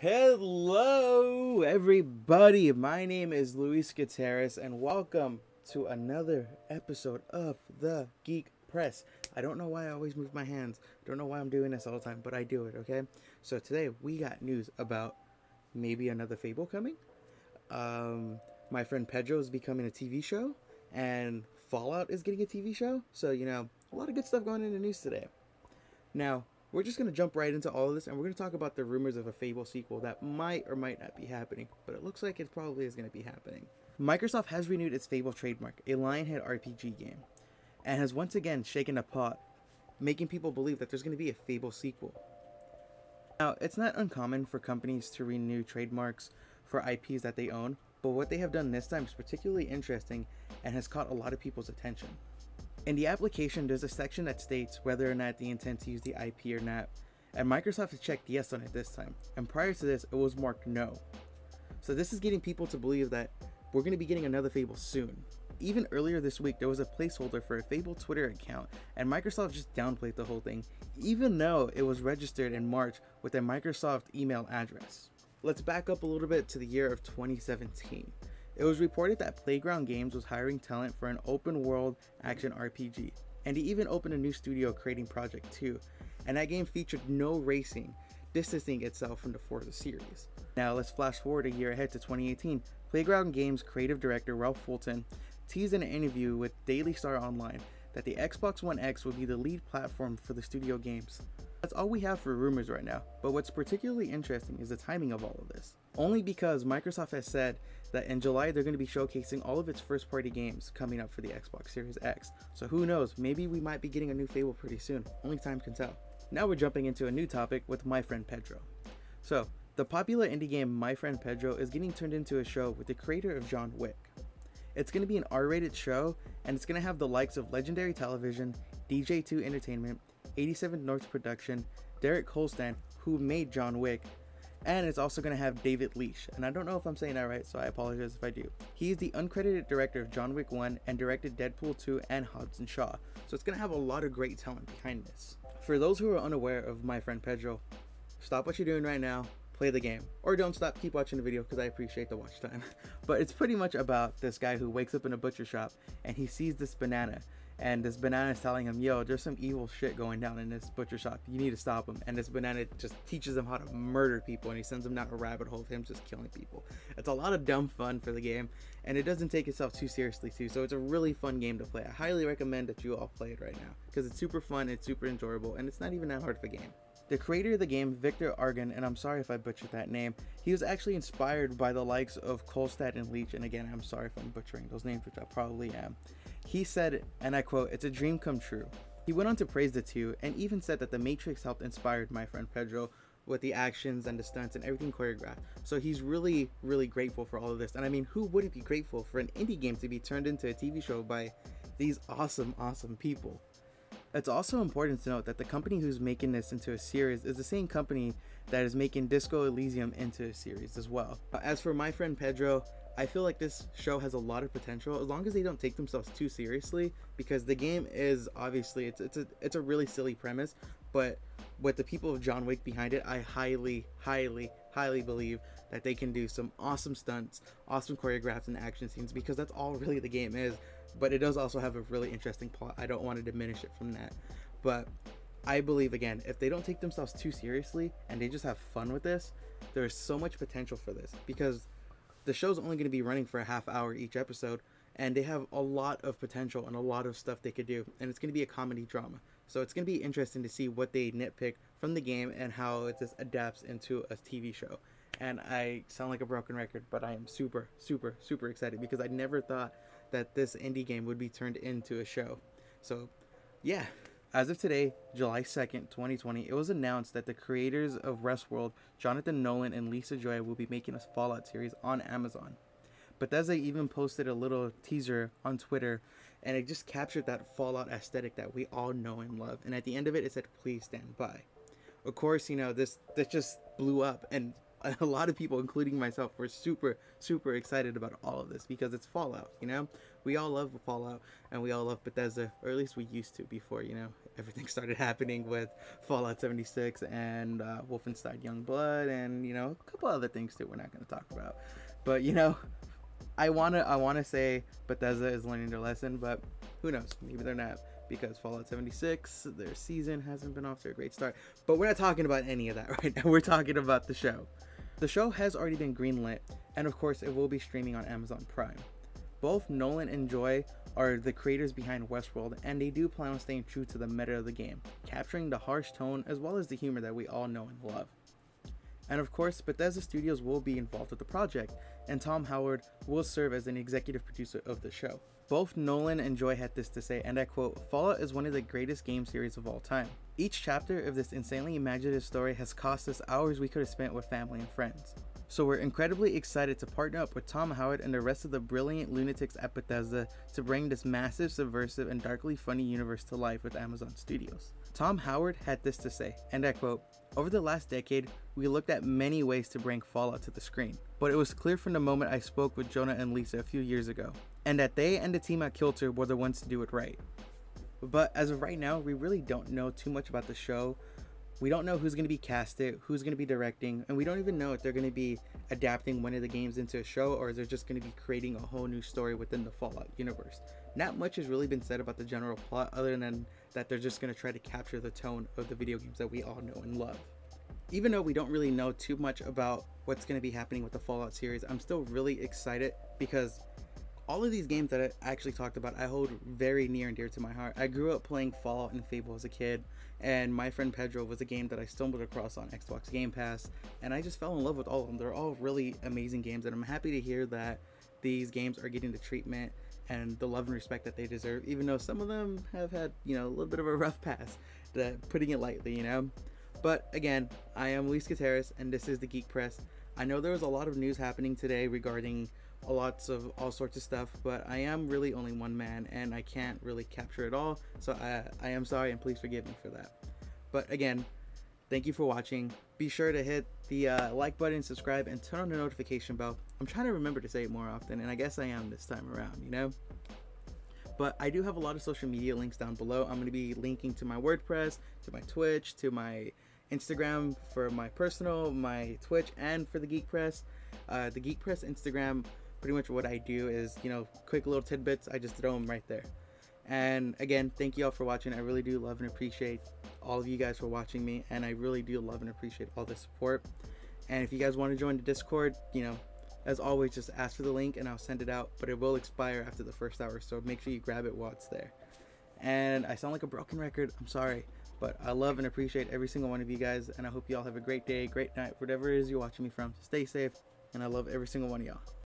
Hello, everybody. My name is Luis Gutierrez, and welcome to another episode of the Geek Press. I don't know why I always move my hands. Don't know why I'm doing this all the time, but I do it, okay? So today we got news about maybe another Fable coming. My friend Pedro is becoming a TV show, and Fallout is getting a TV show. So, a lot of good stuff going in the news today. Now, we're just going to jump right into all of this, and we're going to talk about the rumors of a Fable sequel that might or might not be happening, but it looks like it probably is going to be happening. Microsoft has renewed its Fable trademark, a Lionhead RPG game, and has once again shaken the pot, making people believe that there's going to be a Fable sequel. Now, it's not uncommon for companies to renew trademarks for IPs that they own, but what they have done this time is particularly interesting and has caught a lot of people's attention. In the application, there's a section that states whether or not they intend to use the IP or not, and Microsoft has checked yes on it this time, and prior to this, it was marked no. So this is getting people to believe that we're going to be getting another Fable soon. Even earlier this week, there was a placeholder for a Fable Twitter account, and Microsoft just downplayed the whole thing, even though it was registered in March with a Microsoft email address. Let's back up a little bit to the year of 2017. It was reported that Playground Games was hiring talent for an open world action RPG, and he even opened a new studio creating Project 2, and that game featured no racing, distancing itself from the Forza series. Now let's flash forward a year ahead to 2018. Playground Games creative director Ralph Fulton teased in an interview with Daily Star Online that the Xbox One X would be the lead platform for the studio games. That's all we have for rumors right now, but what's particularly interesting is the timing of all of this. Only because Microsoft has said that in July they're going to be showcasing all of its first party games coming up for the Xbox Series X. So who knows, maybe we might be getting a new Fable pretty soon. Only time can tell. Now we're jumping into a new topic with My Friend Pedro. So, the popular indie game My Friend Pedro is getting turned into a show with the creator of John Wick. It's going to be an R-rated show, and it's going to have the likes of Legendary Television, DJ2 Entertainment, 87 North Production, Derek Kolstad, who made John Wick, and it's also going to have David Leitch, and I don't know if I'm saying that right, so I apologize if I do. He is the uncredited director of John Wick 1 and directed Deadpool 2 and Hobbs & Shaw, so it's going to have a lot of great talent behind this. For those who are unaware of My Friend Pedro, stop what you're doing right now, play the game, or don't stop, keep watching the video because I appreciate the watch time. But it's pretty much about this guy who wakes up in a butcher shop and he sees this banana, and this banana is telling him, yo, there's some evil shit going down in this butcher shop, you need to stop him. And this banana just teaches him how to murder people, and he sends him down a rabbit hole of him just killing people. It's a lot of dumb fun for the game, and it doesn't take itself too seriously too, so it's a really fun game to play. I highly recommend that you all play it right now because it's super fun, it's super enjoyable, and it's not even that hard of a game. The creator of the game, Victor Argan, and I'm sorry if I butchered that name, he was actually inspired by the likes of Kolstad and Leitch, and again, I'm sorry if I'm butchering those names, which I probably am. He said, and I quote, "It's a dream come true." He went on to praise the two, and even said that The Matrix helped inspire My Friend Pedro with the actions and the stunts and everything choreographed. So he's really, really grateful for all of this. And I mean, who wouldn't be grateful for an indie game to be turned into a TV show by these awesome, awesome people? It's also important to note that the company who's making this into a series is the same company that is making Disco Elysium into a series as well. As for My Friend Pedro, I feel like this show has a lot of potential as long as they don't take themselves too seriously, because the game is obviously it's a really silly premise, but with the people of John Wick behind it, I highly believe that they can do some awesome stunts, awesome choreographs and action scenes, because that's all really the game is. But it does also have a really interesting plot. I don't want to diminish it from that, but I believe, again, if they don't take themselves too seriously and they just have fun with this, there's so much potential for this, because the show's only going to be running for a half hour each episode, and they have a lot of potential and a lot of stuff they could do, and it's going to be a comedy drama. So it's going to be interesting to see what they nitpick from the game and how it just adapts into a TV show. And I sound like a broken record, but I am super excited, because I never thought that this indie game would be turned into a show. So yeah, as of today, July 2nd, 2020, it was announced that the creators of Westworld, Jonathan Nolan and Lisa Joy, will be making a Fallout series on Amazon. Bethesda even posted a little teaser on Twitter, and it just captured that Fallout aesthetic that we all know and love, and at the end of it, it said, "Please stand by." Of course, this just blew up, and a lot of people, including myself, were super excited about all of this because it's Fallout. You know, we all love Fallout and we all love Bethesda, or at least we used to before, you know, everything started happening with Fallout 76 and Wolfenstein Youngblood, and you know, a couple other things too we're not going to talk about. But you know, I wanna say Bethesda is learning their lesson, but who knows? Maybe they're not, because Fallout 76, their season hasn't been off to a great start. But we're not talking about any of that right now. We're talking about the show. The show has already been greenlit, and of course it will be streaming on Amazon Prime. Both Nolan and Joy are the creators behind Westworld, and they do plan on staying true to the meta of the game, capturing the harsh tone as well as the humor that we all know and love. And of course, Bethesda Studios will be involved with the project, and Tom Howard will serve as an executive producer of the show. Both Nolan and Joy had this to say, and I quote, "Fallout is one of the greatest game series of all time. Each chapter of this insanely imaginative story has cost us hours we could have spent with family and friends. So we're incredibly excited to partner up with Tom Howard and the rest of the brilliant lunatics at Bethesda to bring this massive, subversive, and darkly funny universe to life with Amazon Studios." Tom Howard had this to say, and I quote, "Over the last decade, we looked at many ways to bring Fallout to the screen, but it was clear from the moment I spoke with Jonah and Lisa a few years ago, and that they and the team at Kilter were the ones to do it right." But as of right now, we really don't know too much about the show. We don't know who's going to be casted, who's going to be directing, and we don't even know if they're going to be adapting one of the games into a show, or if they're just going to be creating a whole new story within the Fallout universe. Not much has really been said about the general plot, other than that they're just going to try to capture the tone of the video games that we all know and love. Even though we don't really know too much about what's going to be happening with the Fallout series, I'm still really excited because all of these games that I actually talked about, I hold very near and dear to my heart. I grew up playing Fallout and Fable as a kid, and My Friend Pedro was a game that I stumbled across on Xbox Game Pass, and I just fell in love with all of them. They're all really amazing games, and I'm happy to hear that these games are getting the treatment and the love and respect that they deserve, even though some of them have had, you know, a little bit of a rough pass, putting it lightly, you know. But again, I am Luis Gutierrez, and this is the Geek Press. I know there was a lot of news happening today regarding lots of all sorts of stuff, but I am really only one man and I can't really capture it all, so I am sorry, and please forgive me for that. But again, thank you for watching. Be sure to hit the like button, subscribe, and turn on the notification bell. I'm trying to remember to say it more often, and I guess I am this time around, you know. But I do have a lot of social media links down below. I'm going to be linking to my WordPress, to my Twitch, to my Instagram for my personal, my Twitch, and for the Geek Press. The Geek Press Instagram, pretty much what I do is, you know, quick little tidbits, I just throw them right there. And again, thank you all for watching. I really do love and appreciate all of you guys for watching me, and I really do love and appreciate all the support. And if you guys want to join the Discord, you know, as always, just ask for the link and I'll send it out, but it will expire after the first hour, so make sure you grab it while it's there. And I sound like a broken record, I'm sorry, but I love and appreciate every single one of you guys, and I hope you all have a great day, great night, whatever it is you're watching me from. Stay safe, and I love every single one of y'all.